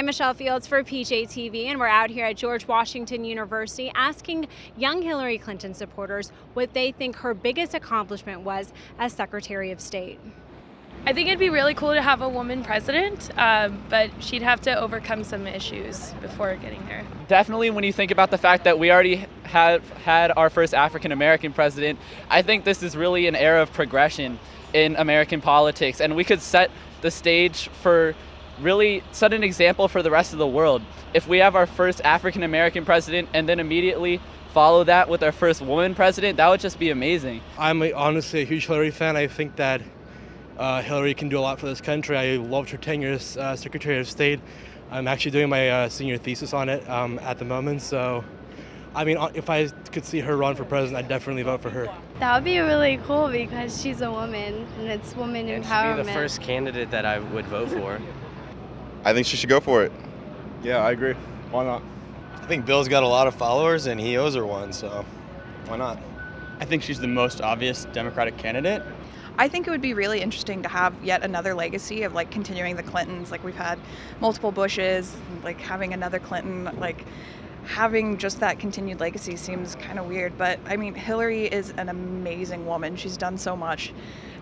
I'm Michelle Fields for PJTV, and we're out here at George Washington University asking young Hillary Clinton supporters what they think her biggest accomplishment was as Secretary of State. I think it'd be really cool to have a woman president, but she'd have to overcome some issues before getting there. Definitely when you think about the fact that we already have had our first African-American president, I think this is really an era of progression in American politics, and we could set the stage for really set an example for the rest of the world. If we have our first African-American president and then immediately follow that with our first woman president, that would just be amazing. I'm honestly a huge Hillary fan. I think that Hillary can do a lot for this country. I loved her tenure as Secretary of State. I'm actually doing my senior thesis on it at the moment, so I mean, if I could see her run for president, I'd definitely vote for her. That would be really cool because she's a woman and it's woman empowerment. She'd be the first candidate that I would vote for. I think she should go for it. Yeah, I agree. Why not? I think Bill's got a lot of followers and he owes her one, so why not? I think she's the most obvious Democratic candidate. I think it would be really interesting to have yet another legacy of like continuing the Clintons. Like we've had multiple Bushes, like having another Clinton, like having just that continued legacy seems kind of weird. But I mean, Hillary is an amazing woman. She's done so much.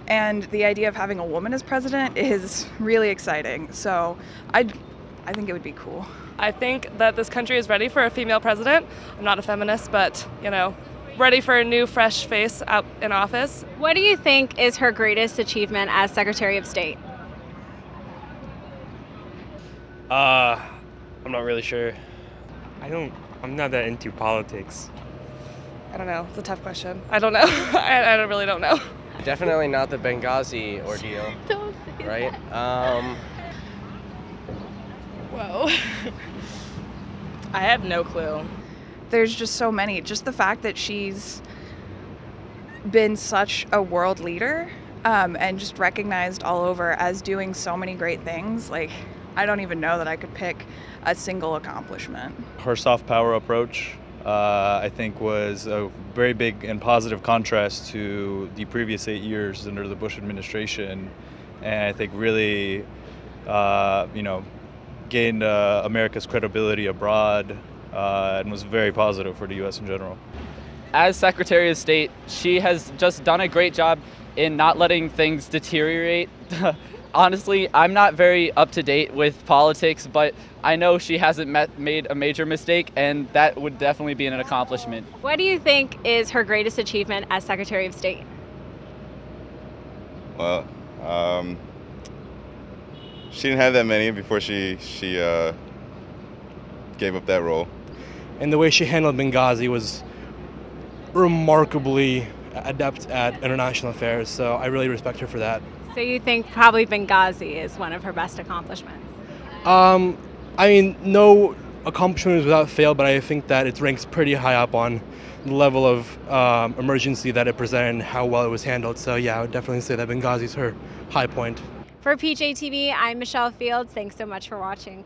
And the idea of having a woman as president is really exciting. So I think it would be cool. I think that this country is ready for a female president. I'm not a feminist, but, you know, ready for a new, fresh face out in office. What do you think is her greatest achievement as Secretary of State? I'm not really sure. I'm not that into politics. I don't know. It's a tough question. I don't know. I really don't know. Definitely not the Benghazi ordeal. Don't say right? that. Whoa. I have no clue. There's just so many. Just the fact that she's been such a world leader and just recognized all over as doing so many great things. Like, I don't even know that I could pick a single accomplishment. Her soft power approach, I think, was a very big and positive contrast to the previous 8 years under the Bush administration, and I think really, gained America's credibility abroad and was very positive for the U.S. in general. As Secretary of State, she has just done a great job in not letting things deteriorate. Honestly, I'm not very up to date with politics, but I know she hasn't made a major mistake, and that would definitely be an accomplishment. What do you think is her greatest achievement as Secretary of State? Well, she didn't have that many before she gave up that role. And the way she handled Benghazi was remarkably adept at international affairs, so I really respect her for that. So you think probably Benghazi is one of her best accomplishments? I mean, no accomplishment is without fail, but I think that it ranks pretty high up on the level of emergency that it presented and how well it was handled. So yeah, I would definitely say that Benghazi is her high point. For PJTV, I'm Michelle Fields. Thanks so much for watching.